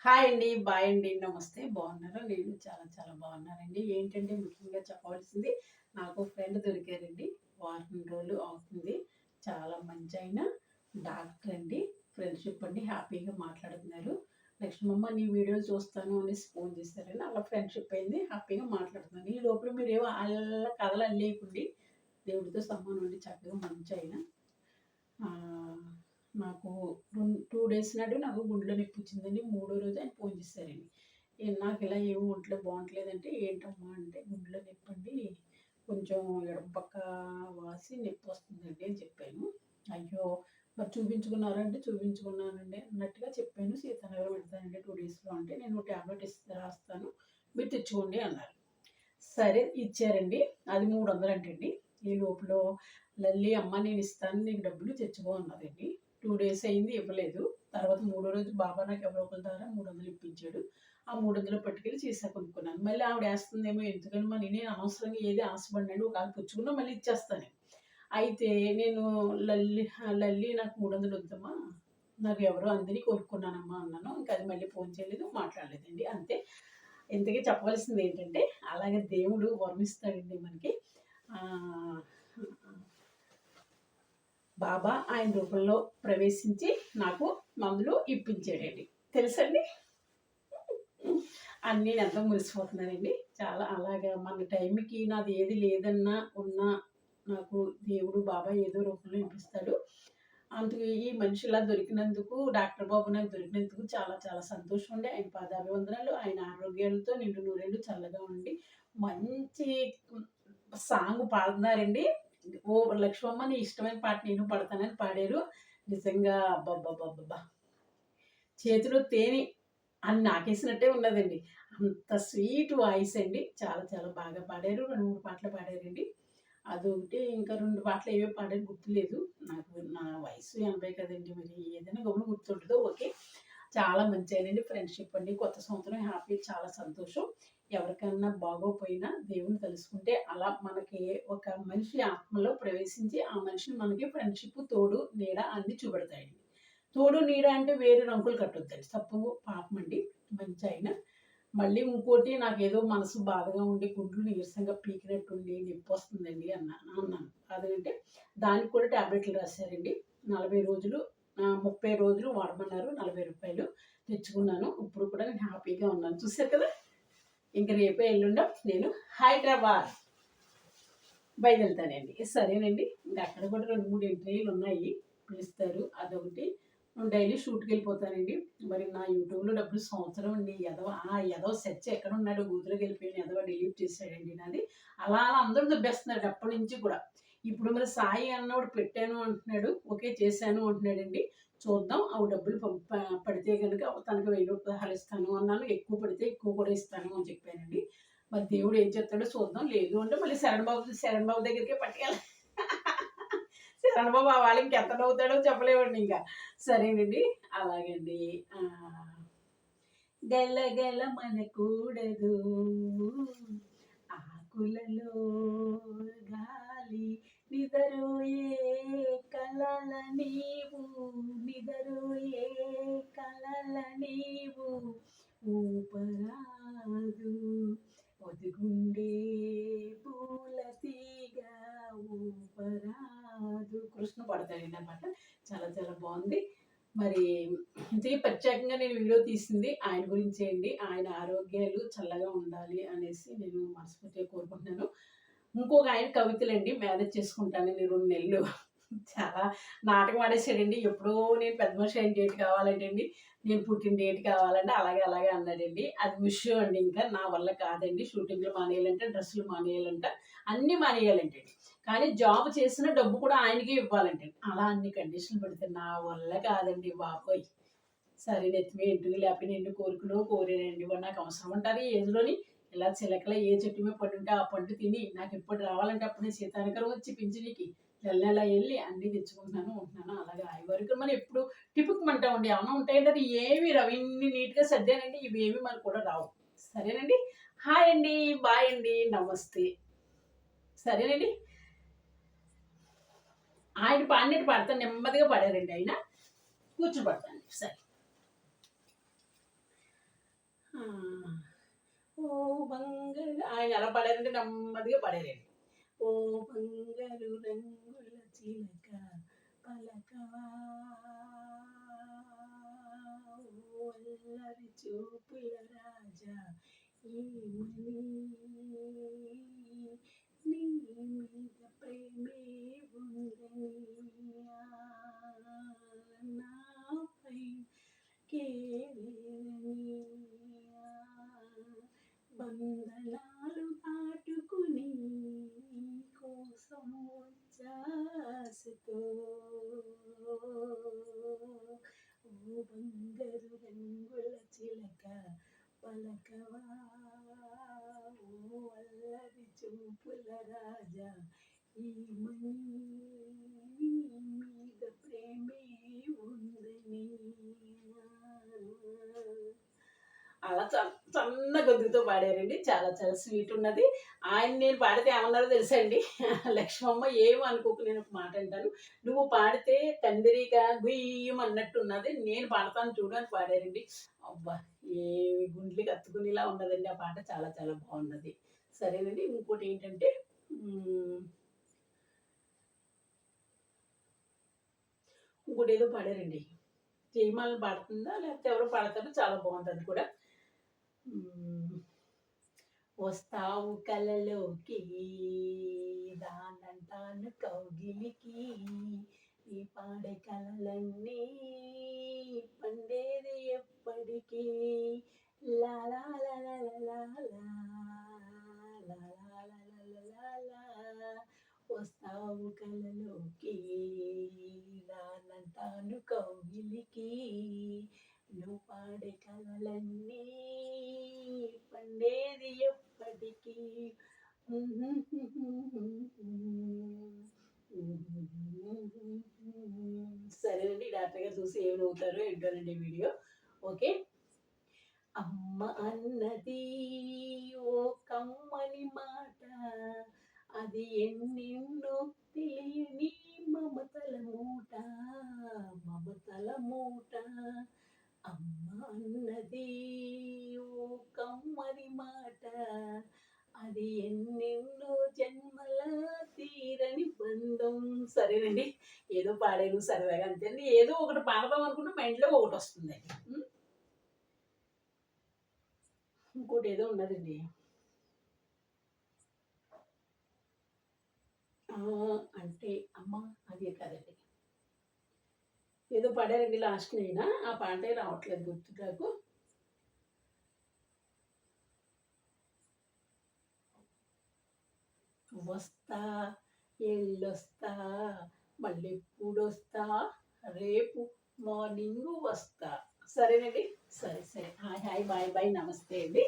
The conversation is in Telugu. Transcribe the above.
హాయ్ అండి. బాయ్ అండి. నమస్తే. బాగున్నారా? నేను చాలా చాలా బాగున్నానండి. ఏంటంటే ముఖ్యంగా చెప్పవలసింది నాకు ఫ్రెండ్ దొరికారండి. వారం రోజులు అవుతుంది. చాలా మంచాయన డాక్టర్ అండి. ఫ్రెండ్‌షిప్ అండి. హ్యాపీగా మాట్లాడుతున్నారు. నెక్స్ట్ మమ్మ నీ వీడియోలు చూస్తాను అనేసి ఫోన్ చేశారండి. అలా ఫ్రెండ్‌షిప్ అయింది. హ్యాపీగా మాట్లాడుతున్నాను. ఈ లోపల మీరేమో ఆళ్ళ కథలు అల్లేయకండి. దేవుడితో సమానం అండి. చక్కగా మంచాయన. ఆహ్, నాకు 2 డేస్ నాడు నాకు గుండెలో నొప్పి వచ్చిందండి. మూడో రోజు ఆయన ఫోన్ చేశారండి. నాకు ఇలా ఏమి ఒంట్లో బాగుంటలేదంటే, ఏంటమ్మా అంటే గుండెలో నొప్పండి. కొంచెం ఎడమ పక్క వాసి నొప్పి వస్తుందండి అని చెప్పాను. అయ్యో! మరి చూపించుకున్నారా అంటే చూపించుకున్నానండి అన్నట్టుగా చెప్పాను. సీతానగర్ వెళ్తానండి 2 డేస్‌లో అంటే, నేను టాబ్లెట్ రాస్తాను మీరు తెచ్చుకోండి అన్నారు. సరే ఇచ్చారండి. అది 300 అంటండి. ఈ లోపల లల్లి అమ్మ నేను ఇస్తాను నీకు డబ్బులు తెచ్చుకో అన్నదండి. 2 డేస్ అయింది ఇవ్వలేదు. తర్వాత మూడో రోజు బాబా నాకు ఎవరో ఒకళ్ళ ద్వారా 300 ఇప్పించాడు. ఆ 300 పట్టుకెళ్ళి సీసా కొనుక్కున్నాను. మళ్ళీ ఆవిడ ఏస్తుందేమో ఎందుకని మరి నేను అనవసరంగా ఏది ఆశపడనండి. ఒకవేళ పుచ్చుకున్నా మళ్ళీ ఇచ్చేస్తాను. అయితే నేను లల్లి నాకు 300 వద్దమ్మా. నాకు ఎవరో అందని కొనుక్కున్నానమ్మా అన్నాను. ఇంకా అది మళ్ళీ ఫోన్ చేయలేదు, మాట్లాడలేదండి. అంతే. ఇంతకీ చెప్పవలసింది ఏంటంటే, అలాగే దేవుడు వరమిస్తాడండి మనకి. ఆహ్, బాబా ఆయన రూపంలో ప్రవేశించి నాకు మందులు ఇప్పించాడండి. తెలుసండి? అన్నీ నేనెంతో మురిసిపోతున్నానండి. చాలా అలాగా మన టైంకి నాది ఏది లేదన్నా, ఉన్నా నాకు దేవుడు, బాబా ఏదో రూపంలో ఇప్పిస్తాడు. అందుకు ఈ మనిషి ఇలా దొరికినందుకు, డాక్టర్ బాబు నాకు దొరికినందుకు చాలా చాలా సంతోషం అండి. ఆయన పాదాభివందనాలు. ఆయన ఆరోగ్యాలతో నిండు నూరేళ్ళు చల్లగా ఉండి, మంచి సాంగ్ పాడుతున్నారండి. ఓ లక్ష్మమ్మ నీ ఇష్టమైన పాట నేను పాడతానని పాడారు. నిజంగా అబ్బబ్బబ్బబ్బబ్బా! చేతిలో తేనె అని నాకేసినట్టే ఉన్నదండి. అంత స్వీట్ వాయిస్ అండి. చాలా చాలా బాగా పాడారు. 2, 3 పాటలు పాడారండి. అదొకటి ఇంకా 2 పాటలు ఏవో పాడారో గుర్తులేదు. నాకు నా వయసు 80 కదండీ! మరి ఏదైనా గమ్మున గుర్తుంటదో ఓకే. చాలా మంచాయనండి. ఫ్రెండ్‌షిప్ అండి. కొత్త సంవత్సరం హ్యాపీ చాలా సంతోషం. ఎవరికన్నా బాగోపోయినా దేవుడిని తలుసుకుంటే అలా మనకి ఒక మనిషి ఆత్మలో ప్రవేశించి ఆ మనిషిని మనకి ఫ్రెండ్‌షిప్, తోడు, నీడ అన్నీ చూపెడతాయండి. తోడు, నీడ అంటే వేరే రంకులు కట్టొద్దండి. తప్పు, పాపమండి. మంచాయన. మళ్ళీ ఇంకోటి నాకేదో మనసు బాధగా ఉండి, గుండెలు నీరసంగా పీకినట్టుండి నొప్పొస్తుందండి అన్నాను. అదేంటే దానికి కూడా టాబ్లెట్లు రాశారండి. 40 రోజులు 30 రోజులు వాడమన్నారు. రూ. 40 తెచ్చుకున్నాను. ఇప్పుడు కూడా నేను హ్యాపీగా ఉన్నాను. చూసారు కదా! ఇంక రేపో ఎల్లుండో నేను హైదరాబాద్ బయలుదేరుతానండి. సరేనండి. ఇంక అక్కడ కూడా 2, 3 ఇంటర్వ్యూలున్నాయి. పిలుస్తారు. అదొకటి. డైలీ షూట్‌కెళ్ళిపోతానండి. మరి నా యూట్యూబ్‌లో డబ్బులు సంవత్సరం అండి. ఎదవ సెర్చ్ ఎక్కడున్నాడు గూగుల్‌కెళ్ళిపోయాను. ఎదవ డిలీట్ చేసాడండి నాది. అలా అలా అందరూ దొబ్బేస్తున్నారు అప్పటినుంచి కూడా. ఇప్పుడు మరి సాయి అన్నోడు పెట్టాను అంటున్నాడు. ఓకే చేశాను అంటున్నాడండి. చూద్దాం. అవి డబ్బులు పడితే గనుక తనకి రూ. 1000 ఇస్తాను అన్నాను. ఎక్కువ పడితే ఎక్కువ కూడా ఇస్తాను అని చెప్పానండి. మరి దేవుడు ఏం చెప్తాడో చూద్దాం. లేదు అంటే మళ్ళీ శరణ్ బాబు దగ్గరికే పట్టుకెళ్ళాలి. శరణ్ బాబు ఆ వాళ్ళు ఇంకెంత నవ్వుతాడో చెప్పలేమండి ఇంకా. సరేనండి. అలాగండి. గల మనకూడదు ఆకులలో గాలి నిదరోయే కలల నీవు నిదరోయే కలల నీవు ఊపరాదు ఒదిగుండే పూల తీగ ఊపరాదు కృష్ణ పడతాడండి అన్నమాట. చాలా చాలా బాగుంది. మరి ఇంతకీ ప్రత్యేకంగా నేను వీడియో తీసింది ఆయన గురించే అండి. ఆయన ఆరోగ్యాలు చల్లగా ఉండాలి అనేసి నేను మనస్ఫూర్తిగా కోరుకుంటున్నాను. ఇంకొక ఆయన కవితలండి మేనేజ్ చేసుకుంటానండి 2 నెలలు. చాలా నాటకం ఆడేసాడండి. ఎప్పుడో నేను పెద్ద మనిషి అయిన డేట్ కావాలంటండి. నేను పుట్టిన డేట్ కావాలంటే అలాగే అలాగే అన్నాడండి. అది విషయం అండి ఇంకా నా వల్ల కాదండి. షూటింగ్‌లు మానేయాలంట, డ్రెస్సులు మానేయాలంట, అన్నీ మానేయాలంటండి. కానీ జాబ్ చేసిన డబ్బు కూడా ఆయనకే ఇవ్వాలంటండి. అలా అన్ని కండిషన్‌లు పెడితే నా వల్ల కాదండి బాబోయ్! సరే నెత్తిమీద ఎంటుకలు లేకపోయినా ఎన్ని కోరికలో కోరానండి. వాడు నాకు అవసరం అంటారు ఈ ఏజ్‌లోని. ఇలా చిలకల ఏ చెట్టు మీద పడుంటే ఆ పండు తిని నాకెప్పుడు రావాలంటే అప్పుడు నేను సీతానగరం వచ్చి పింఛనికి నెల నెల ఎళ్ళి అన్నీ తెచ్చుకుంటున్నాను, ఉంటున్నాను. అలాగే వరకు మనం ఎప్పుడు టిపుక్కుమంటామండి. ఏమన్నా ఉంటాయంటే అది ఏమి రావు. ఇన్ని నీట్‌గా సర్దానండి ఇవేమి మనకు కూడా రావు. సరేనండి. హాయ్ అండి. బాయ్ అండి. నమస్తే. సరేనండి. ఆయన పాడినట్టు పాడతాను. నెమ్మదిగా పాడారండి ఆయన. కూర్చొని పాడతాను. సరే. ఆ! ఓ బంగారు ఆయన ఎలా పాడారంటే నెమ్మదిగా పాడారండి. ఓ బంగారు రంగుల చిలక పలకవా ఓ అల్లరి చూపుల రాజా ఏమని నీ మీద ప్రేమే ఉందని నాపై కేలని బంధనాలు దాటుకుని కోసం వచ్చాసుతో ఓ బంగారు రంగుల చిలక పలకవా ఓ అల్లరి చూపుల రాజా ఏమని మీద ప్రేమే ఉందని అలా సన్న గొంతుతో పాడారండి. చాలా చాలా స్వీట్ ఉన్నది. ఆయన నేను పాడితే ఏమన్నారో తెలుసా అండి? లక్ష్మమ్మ ఏమి అనుకోకు నేను ఒక మాట అంటాను. నువ్వు పాడితే కందిరీగా గుయ్యమన్నట్టున్నది. నేను పాడతాను చూడు అని పాడారండి. అబ్బా! ఏమి గుండెలకి హత్తుకునేలా ఉన్నదండి ఆ పాట. చాలా చాలా బాగున్నది. సరేనండి. ఇంకోటి ఏంటంటే ఇంకోటేదో పాడారండి. జయమాల పాడుతుందా? లేకపోతే ఎవరో పాడతారో చాలా బాగుంటది కూడా. వస్తావు కలలోకి రానంటాను కౌగిలికి ఈ పాడే కలలన్నీ పండేది ఎప్పటికీ లాలా వస్తావు కలలోకి రానంటాను కౌగిలికి నువ్వు పాడే కలలన్నీ పండేది ఎప్పటికీ సరేనండి డాక్టర్ గారు చూసి ఏమి నవ్వుతారో ఏంటోనండి వీడియో. ఓకే. అమ్మ అన్నది ఓ కమ్మని మాట అది ఎన్నెన్నో తెలియని మమతల మూట మమతల మూట అమ్మ అన్నది ఓ కమ్మని మాట అది ఎన్నెన్నో జన్మల తీరని బంధం. సరేనండి ఏదో పాడాను సరదాగా అంతేండి. ఏదో ఒకటి పాడదాం అనుకుంటే మైండ్లో ఒకటి వస్తుందండి. ఇంకోటి ఏదో ఉన్నదండి. అంటే అమ్మ అది కాదండి. ఏదో పాడారండి లాస్ట్ అయినా ఆ పాటే రావట్లేదు గుర్తు నాకు. వస్తా ఎళ్ళొస్తా మళ్ళెప్పుడొస్తా రేపు మార్నింగ్ వస్తా. సరేనండి. సరే సరే. హాయ్ హాయ్ బాయ్ బాయ్ నమస్తే అండి.